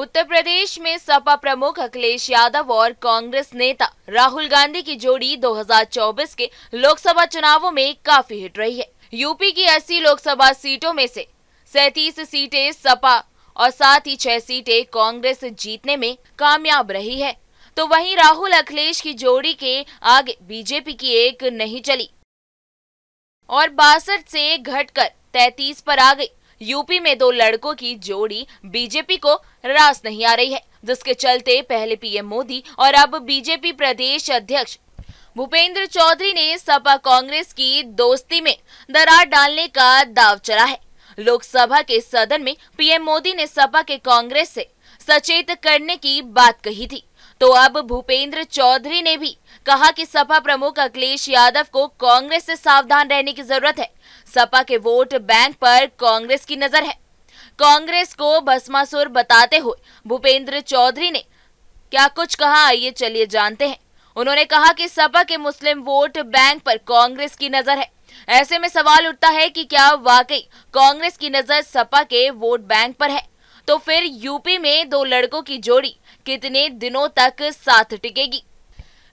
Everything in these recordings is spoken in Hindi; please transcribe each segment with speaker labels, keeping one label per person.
Speaker 1: उत्तर प्रदेश में सपा प्रमुख अखिलेश यादव और कांग्रेस नेता राहुल गांधी की जोड़ी 2024 के लोकसभा चुनावों में काफी हिट रही है। यूपी की 80 लोकसभा सीटों में से 37 सीटें सपा और साथ ही 6 सीटें कांग्रेस जीतने में कामयाब रही है। तो वहीं राहुल अखिलेश की जोड़ी के आगे बीजेपी की एक नहीं चली और 62 से घटकर 33 पर आ गई। यूपी में दो लड़कों की जोड़ी बीजेपी को रास नहीं आ रही है, जिसके चलते पहले पीएम मोदी और अब बीजेपी प्रदेश अध्यक्ष भूपेंद्र चौधरी ने सपा कांग्रेस की दोस्ती में दरार डालने का दांव चला है। लोकसभा के सदन में पीएम मोदी ने सपा के कांग्रेस से सचेत करने की बात कही थी, तो अब भूपेंद्र चौधरी ने भी कहा कि सपा प्रमुख अखिलेश यादव को कांग्रेस से सावधान रहने की जरूरत है। सपा के वोट बैंक पर कांग्रेस की नजर है। कांग्रेस को भस्मासुर बताते हुए भूपेंद्र चौधरी ने क्या कुछ कहा, आइए चलिए जानते हैं। उन्होंने कहा कि सपा के मुस्लिम वोट बैंक पर कांग्रेस की नजर है। ऐसे में सवाल उठता है कि क्या वाकई कांग्रेस की नजर सपा के वोट बैंक पर है? तो फिर यूपी में दो लड़कों की जोड़ी कितने दिनों तक साथ टिकेगी?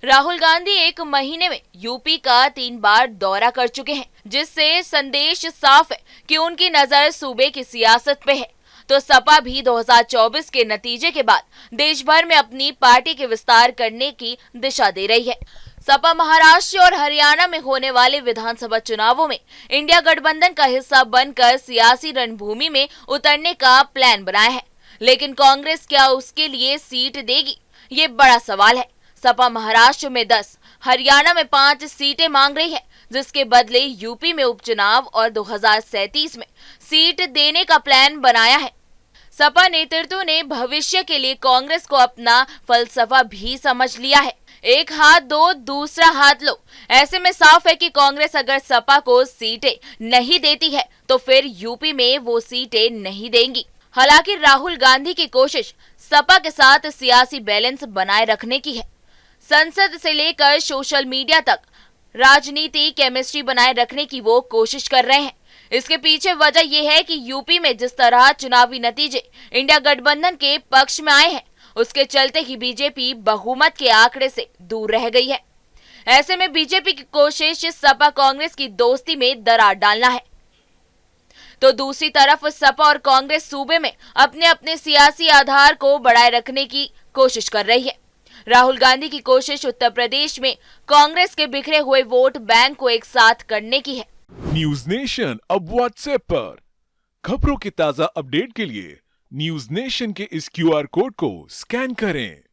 Speaker 1: राहुल गांधी एक महीने में यूपी का 3 बार दौरा कर चुके हैं, जिससे संदेश साफ है कि उनकी नजर सूबे की सियासत पे है। तो सपा भी 2024 के नतीजे के बाद देश भर में अपनी पार्टी के विस्तार करने की दिशा दे रही है। सपा महाराष्ट्र और हरियाणा में होने वाले विधानसभा चुनावों में इंडिया गठबंधन का हिस्सा बनकर सियासी रणभूमि में उतरने का प्लान बनाया है, लेकिन कांग्रेस क्या उसके लिए सीट देगी, ये बड़ा सवाल है। सपा महाराष्ट्र में 10, हरियाणा में 5 सीटें मांग रही है, जिसके बदले यूपी में उपचुनाव और 2037 में सीट देने का प्लान बनाया है। सपा नेतृत्व ने भविष्य के लिए कांग्रेस को अपना फलसफा भी समझ लिया है, एक हाथ दो दूसरा हाथ लो। ऐसे में साफ है कि कांग्रेस अगर सपा को सीटें नहीं देती है तो फिर यूपी में वो सीटें नहीं देंगी। हालांकि राहुल गांधी की कोशिश सपा के साथ सियासी बैलेंस बनाए रखने की है। संसद से लेकर सोशल मीडिया तक राजनीति केमिस्ट्री बनाए रखने की वो कोशिश कर रहे हैं। इसके पीछे वजह यह है कि यूपी में जिस तरह चुनावी नतीजे इंडिया गठबंधन के पक्ष में आए हैं, उसके चलते ही बीजेपी बहुमत के आंकड़े से दूर रह गई है। ऐसे में बीजेपी की कोशिश सपा कांग्रेस की दोस्ती में दरार डालना है, तो दूसरी तरफ सपा और कांग्रेस सूबे में अपने अपने सियासी आधार को बढ़ाए रखने की कोशिश कर रही है। राहुल गांधी की कोशिश उत्तर प्रदेश में कांग्रेस के बिखरे हुए वोट बैंक को एक साथ करने की है।
Speaker 2: न्यूज नेशन अब व्हाट्सएप पर खबरों के ताजा अपडेट के लिए न्यूज नेशन के इस क्यूआर कोड को स्कैन करें।